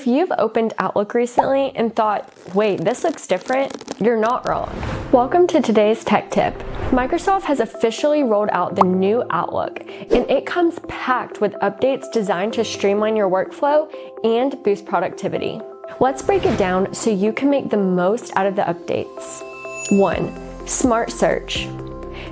If you've opened Outlook recently and thought, wait, this looks different, you're not wrong. Welcome to today's tech tip. Microsoft has officially rolled out the new Outlook, and it comes packed with updates designed to streamline your workflow and boost productivity. Let's break it down so you can make the most out of the updates. 1. Smart Search.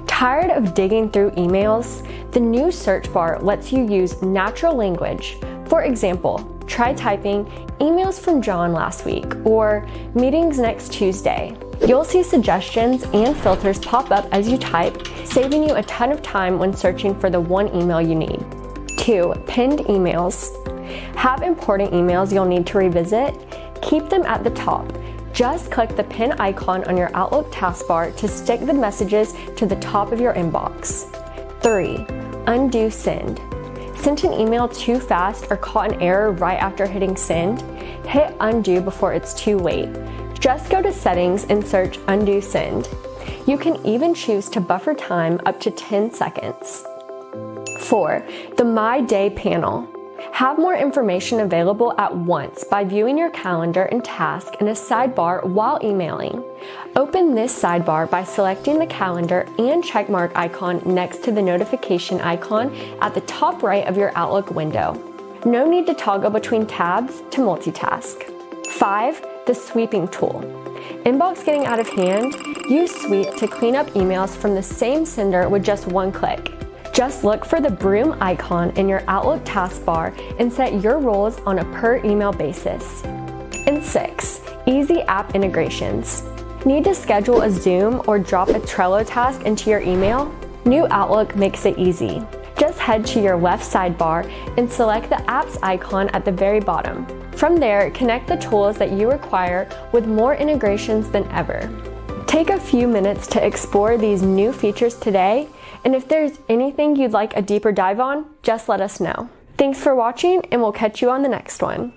Tired of digging through emails? The new search bar lets you use natural language. For example, try typing "emails from John last week" or "meetings next Tuesday." You'll see suggestions and filters pop up as you type, saving you a ton of time when searching for the one email you need. 2. Pinned emails. Have important emails you'll need to revisit? Keep them at the top. Just click the pin icon on your Outlook taskbar to stick the messages to the top of your inbox. 3. Undo send. Sent an email too fast or caught an error right after hitting send? Hit undo before it's too late. Just go to settings and search undo send. You can even choose to buffer time up to 10 seconds. 4. The My Day panel. Have more information available at once by viewing your calendar and task in a sidebar while emailing. Open this sidebar by selecting the calendar and checkmark icon next to the notification icon at the top right of your Outlook window. No need to toggle between tabs to multitask. 5. The sweeping tool. Inbox getting out of hand? Use Sweep to clean up emails from the same sender with just one click. Just look for the broom icon in your Outlook taskbar and set your roles on a per email basis. And 6. Easy app integrations. Need to schedule a Zoom or drop a Trello task into your email? New Outlook makes it easy. Just head to your left sidebar and select the apps icon at the very bottom. From there, connect the tools that you require with more integrations than ever. Take a few minutes to explore these new features today, and if there's anything you'd like a deeper dive on, just let us know. Thanks for watching, and we'll catch you on the next one.